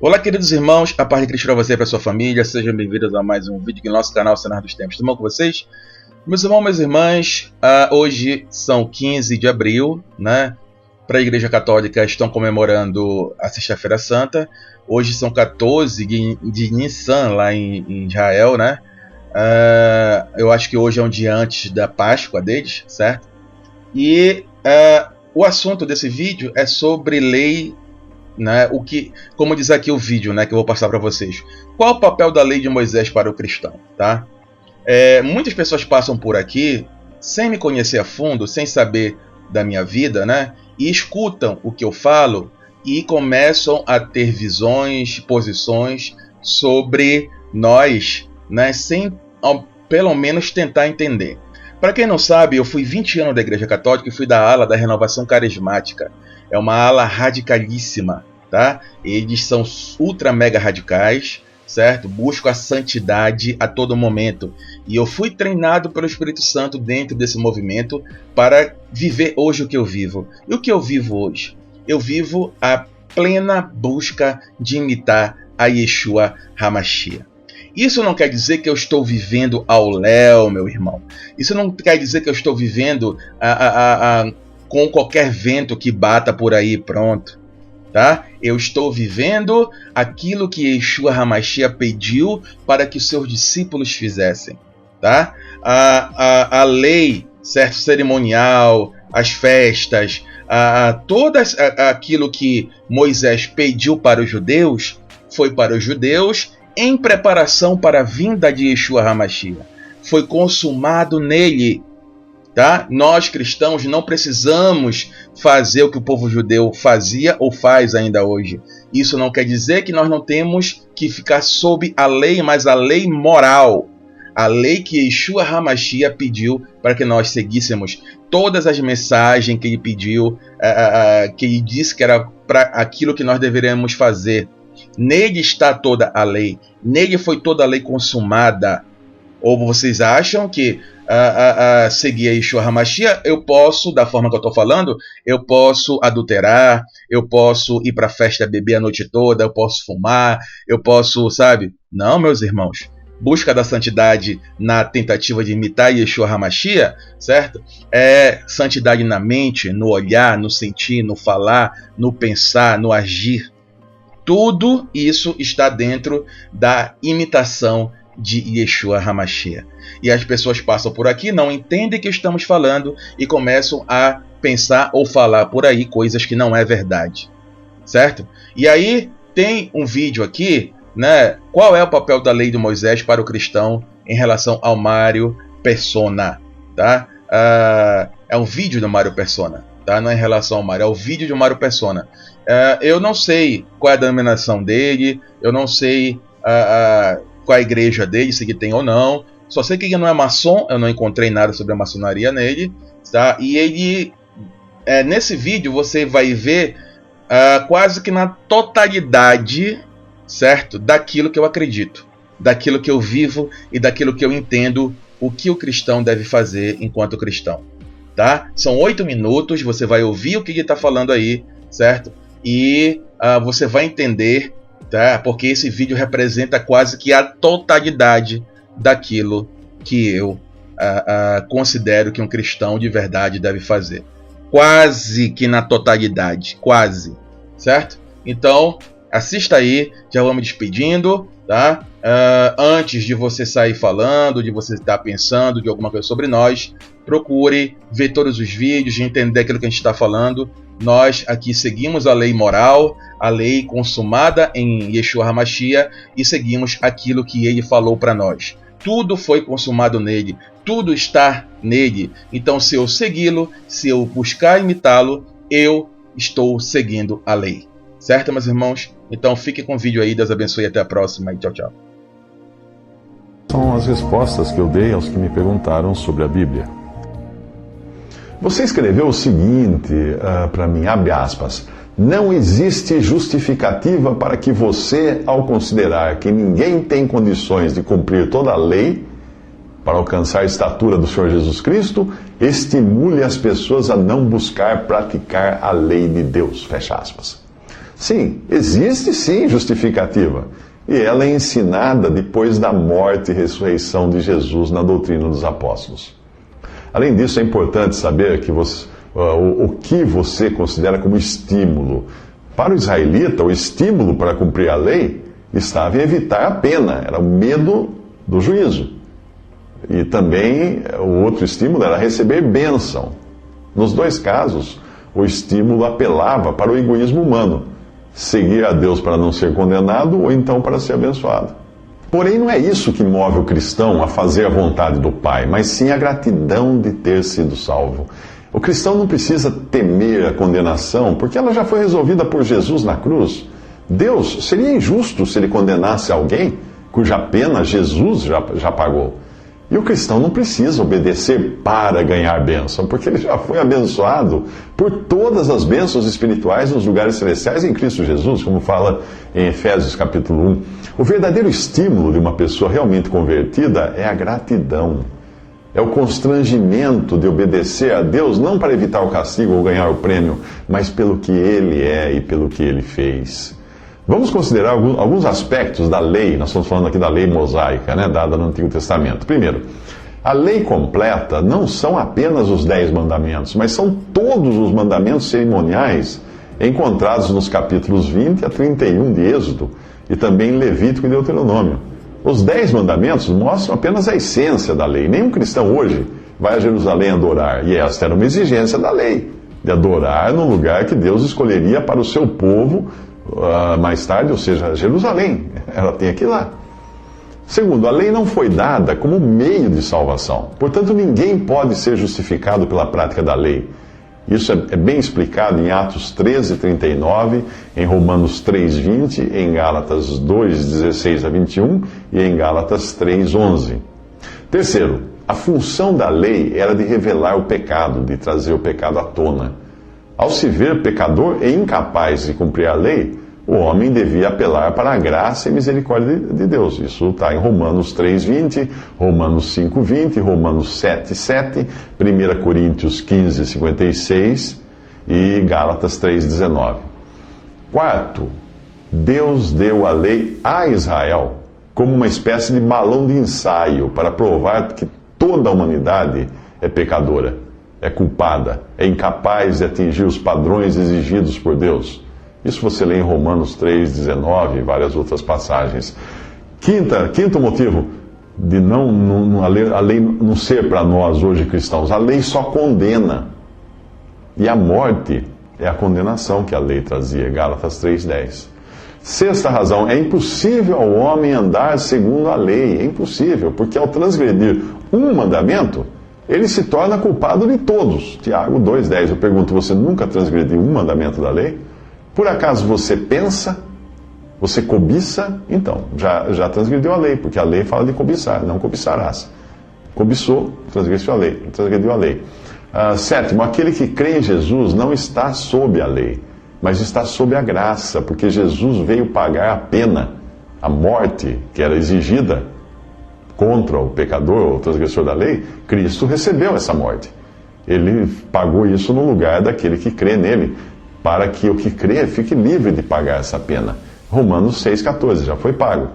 Olá, queridos irmãos, a paz de Cristo para você e para sua família. Sejam bem-vindos a mais um vídeo aqui no nosso canal Cenário dos Tempos. Tudo bom com vocês? Meus irmãos, minhas irmãs, hoje são 15 de abril, né? Para a Igreja Católica estão comemorando a Sexta-feira Santa. Hoje são 14 de Nissan, lá em Israel, né? Eu acho que hoje é um dia antes da Páscoa deles, certo? E o assunto desse vídeo é sobre lei, né? Como diz aqui o vídeo, né, que eu vou passar para vocês. Qual o papel da lei de Moisés para o cristão, tá? Muitas pessoas passam por aqui sem me conhecer a fundo, sem saber da minha vida, né? E escutam o que eu falo e começam a ter visões, posições sobre nós, né? Sem pelo menos tentar entender. Para quem não sabe, eu fui 20 anos da Igreja Católica e fui da ala da Renovação Carismática. É uma ala radicalíssima, tá? Eles são ultra mega radicais, certo? Buscam a santidade a todo momento. E eu fui treinado pelo Espírito Santo dentro desse movimento para viver hoje o que eu vivo. E o que eu vivo hoje? Eu vivo a plena busca de imitar a Yeshua HaMashiach. Isso não quer dizer que eu estou vivendo ao léu, meu irmão. Isso não quer dizer que eu estou vivendo com qualquer vento que bata por aí, pronto. Tá? Eu estou vivendo aquilo que Yeshua HaMashiach pediu para que os seus discípulos fizessem. Tá? A lei, certo, cerimonial, as festas, todo aquilo que Moisés pediu para os judeus, foi para os judeus em preparação para a vinda de Yeshua HaMashiach. Foi consumado nele. Tá? Nós cristãos não precisamos fazer o que o povo judeu fazia ou faz ainda hoje. Isso não quer dizer que nós não temos que ficar sob a lei, mas a lei moral. A lei que Yeshua HaMashiach pediu para que nós seguíssemos. Todas as mensagens que ele pediu, que ele disse que era para aquilo que nós deveríamos fazer. Nele está toda a lei. Nele foi toda a lei consumada. Ou vocês acham que seguir a Yeshua HaMashiach, eu posso, da forma que eu estou falando, eu posso adulterar, eu posso ir para a festa beber a noite toda, eu posso fumar, eu posso, sabe? Não, meus irmãos. Busca da santidade na tentativa de imitar Yeshua HaMashiach, certo? É santidade na mente, no olhar, no sentir, no falar, no pensar, no agir. Tudo isso está dentro da imitação de Yeshua HaMashiach. E as pessoas passam por aqui, não entendem o que estamos falando e começam a pensar ou falar por aí coisas que não é verdade. Certo? E aí tem um vídeo aqui, né? Qual é o papel da lei de Moisés para o cristão em relação ao Mário Persona? Tá? É um vídeo do Mário Persona. Tá? Não é em relação ao Mário, é o vídeo do Mário Persona. Eu não sei qual é a denominação dele, eu não sei qual é a igreja dele, se ele tem ou não. Só sei que ele não é maçom, eu não encontrei nada sobre a maçonaria nele. Tá? E ele, nesse vídeo você vai ver quase que na totalidade, certo, daquilo que eu acredito, daquilo que eu vivo e daquilo que eu entendo o que o cristão deve fazer enquanto cristão. Tá? São 8 minutos, você vai ouvir o que ele está falando aí, certo? E você vai entender, tá? Porque esse vídeo representa quase que a totalidade daquilo que eu considero que um cristão de verdade deve fazer. Quase que na totalidade, quase, certo? Então, assista aí, já vou me despedindo, tá? Antes de você sair falando, de você estar pensando de alguma coisa sobre nós, procure ver todos os vídeos, entender aquilo que a gente está falando. Nós aqui seguimos a lei moral, a lei consumada em Yeshua HaMashiach e seguimos aquilo que ele falou para nós. Tudo foi consumado nele, tudo está nele. Então, se eu segui-lo, se eu buscar imitá-lo, eu estou seguindo a lei. Certo, meus irmãos? Então, fique com o vídeo aí. Deus abençoe e até a próxima. E tchau, tchau. São as respostas que eu dei aos que me perguntaram sobre a Bíblia. Você escreveu o seguinte para mim, abre aspas, não existe justificativa para que você, ao considerar que ninguém tem condições de cumprir toda a lei para alcançar a estatura do Senhor Jesus Cristo, estimule as pessoas a não buscar praticar a lei de Deus, fecha aspas. Sim, existe sim justificativa. E ela é ensinada depois da morte e ressurreição de Jesus na doutrina dos apóstolos. Além disso, é importante saber que o que você considera como estímulo. Para o israelita, o estímulo para cumprir a lei estava em evitar a pena, era o medo do juízo. E também o outro estímulo era receber bênção. Nos dois casos, o estímulo apelava para o egoísmo humano, seguir a Deus para não ser condenado ou então para ser abençoado. Porém, não é isso que move o cristão a fazer a vontade do Pai, mas sim a gratidão de ter sido salvo. O cristão não precisa temer a condenação, porque ela já foi resolvida por Jesus na cruz. Deus seria injusto se ele condenasse alguém cuja pena Jesus já pagou. E o cristão não precisa obedecer para ganhar bênção, porque ele já foi abençoado por todas as bênçãos espirituais nos lugares celestiais em Cristo Jesus, como fala em Efésios capítulo 1. O verdadeiro estímulo de uma pessoa realmente convertida é a gratidão. É o constrangimento de obedecer a Deus, não para evitar o castigo ou ganhar o prêmio, mas pelo que Ele é e pelo que Ele fez. Vamos considerar alguns aspectos da lei, nós estamos falando aqui da lei mosaica, dada no Antigo Testamento. Primeiro, a lei completa não são apenas os 10 mandamentos, mas são todos os mandamentos cerimoniais encontrados nos capítulos 20 a 31 de Êxodo e também em Levítico e Deuteronômio. Os 10 mandamentos mostram apenas a essência da lei. Nenhum cristão hoje vai a Jerusalém adorar, e esta era uma exigência da lei, de adorar no lugar que Deus escolheria para o seu povo mais tarde, ou seja, Jerusalém. Ela tem que ir lá. Segundo, a lei não foi dada como meio de salvação. Portanto, ninguém pode ser justificado pela prática da lei. Isso é bem explicado em Atos 13:39, em Romanos 3:20, em Gálatas 2:16 a 21 e em Gálatas 3:11. Terceiro, a função da lei era de revelar o pecado, de trazer o pecado à tona. Ao se ver pecador e incapaz de cumprir a lei, o homem devia apelar para a graça e misericórdia de Deus. Isso está em Romanos 3:20, Romanos 5:20, Romanos 7:7, 1 Coríntios 15:56 e Gálatas 3:19. Quarto, Deus deu a lei a Israel como uma espécie de balão de ensaio para provar que toda a humanidade é pecadora, é culpada, é incapaz de atingir os padrões exigidos por Deus. Isso você lê em Romanos 3:19 e várias outras passagens. Quinto motivo de a lei não ser para nós hoje cristãos. A lei só condena. E a morte é a condenação que a lei trazia. Gálatas 3:10. Sexta razão, é impossível ao homem andar segundo a lei. É impossível, porque ao transgredir um mandamento, ele se torna culpado de todos. Tiago 2:10. Eu pergunto, você nunca transgrediu um mandamento da lei? Por acaso você pensa, você cobiça? Então, já transgrediu a lei, porque a lei fala de cobiçar, não cobiçarás. Cobiçou, transgrediu a lei. Sétimo, aquele que crê em Jesus não está sob a lei, mas está sob a graça, porque Jesus veio pagar a pena, a morte que era exigida contra o pecador ou o transgressor da lei. Cristo recebeu essa morte. Ele pagou isso no lugar daquele que crê nele, para que o que crê fique livre de pagar essa pena. Romanos 6,14, já foi pago.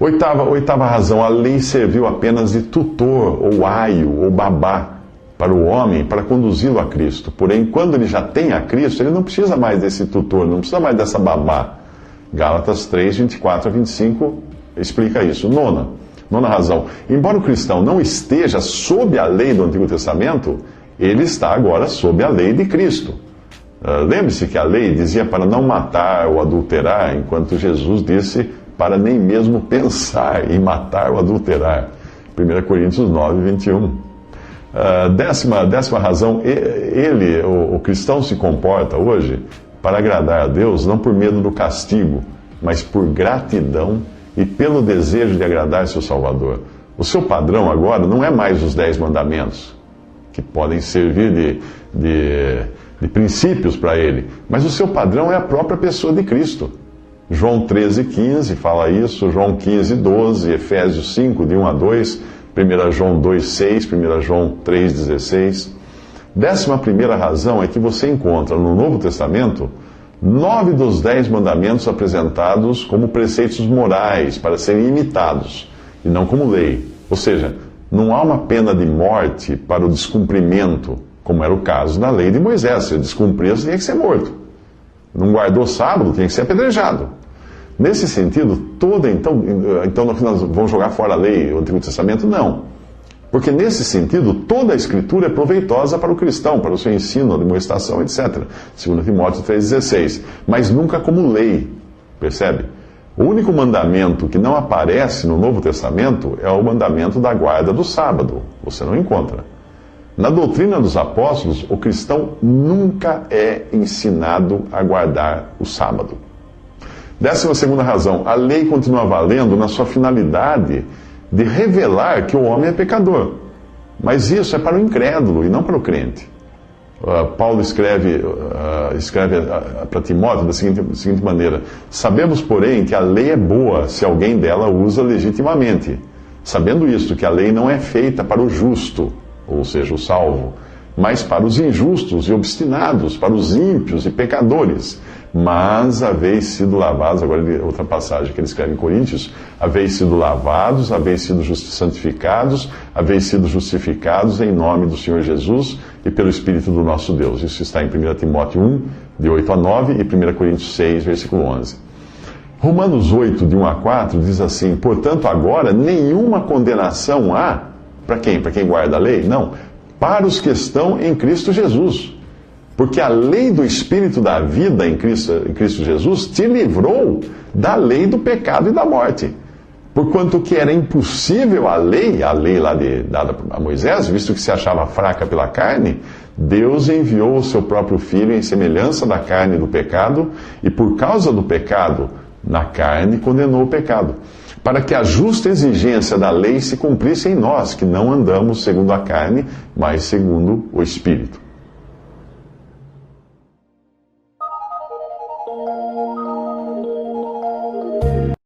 Oitava razão, a lei serviu apenas de tutor, ou aio, ou babá, para o homem, para conduzi-lo a Cristo. Porém, quando ele já tem a Cristo, ele não precisa mais desse tutor, não precisa mais dessa babá. Gálatas 3:24 a 25 explica isso. Nona razão, embora o cristão não esteja sob a lei do Antigo Testamento, ele está agora sob a lei de Cristo. Lembre-se que a lei dizia para não matar ou adulterar, enquanto Jesus disse para nem mesmo pensar em matar ou adulterar. 1 Coríntios 9:21. Décima razão, o cristão se comporta hoje para agradar a Deus, não por medo do castigo, mas por gratidão e pelo desejo de agradar seu Salvador. O seu padrão agora não é mais os 10 mandamentos, que podem servir de princípios para ele, mas o seu padrão é a própria pessoa de Cristo. João 13:15 fala isso, João 15:12, Efésios 5, de 1 a 2, 1 João 2:6, 1 João 3:16. 11ª razão é que você encontra no Novo Testamento 9 dos 10 mandamentos apresentados como preceitos morais para serem imitados, e não como lei. Ou seja, não há uma pena de morte para o descumprimento, como era o caso da lei de Moisés. Se descumpria, você tinha que ser morto. Não guardou sábado, tinha que ser apedrejado. Nesse sentido, então nós vamos jogar fora a lei, o Antigo Testamento? Não. Porque nesse sentido, toda a Escritura é proveitosa para o cristão, para o seu ensino, demonstração, etc. 2 Timóteo 3,16. Mas nunca como lei, percebe? O único mandamento que não aparece no Novo Testamento é o mandamento da guarda do sábado. Você não encontra. Na doutrina dos apóstolos, o cristão nunca é ensinado a guardar o sábado. 12ª razão, a lei continua valendo na sua finalidade de revelar que o homem é pecador. Mas isso é para o incrédulo e não para o crente. Paulo escreve para Timóteo da seguinte maneira: sabemos, porém, que a lei é boa se alguém dela usa legitimamente, sabendo isto, que a lei não é feita para o justo, ou seja, o salvo, mas para os injustos e obstinados, para os ímpios e pecadores. Mas haveis sido lavados, agora outra passagem que ele escreve em Coríntios, haveis sido lavados, haveis sido santificados, haveis sido justificados em nome do Senhor Jesus e pelo Espírito do nosso Deus. Isso está em 1 Timóteo 1, de 8 a 9, e 1 Coríntios 6, versículo 11. Romanos 8, de 1 a 4, diz assim: portanto, agora nenhuma condenação há, para quem? Para quem guarda a lei? Não, para os que estão em Cristo Jesus. Porque a lei do Espírito da vida em Cristo Jesus te livrou da lei do pecado e da morte. Porquanto que era impossível a lei lá dada a Moisés, visto que se achava fraca pela carne, Deus enviou o seu próprio Filho em semelhança da carne do pecado, e por causa do pecado na carne condenou o pecado, para que a justa exigência da lei se cumprisse em nós, que não andamos segundo a carne, mas segundo o Espírito.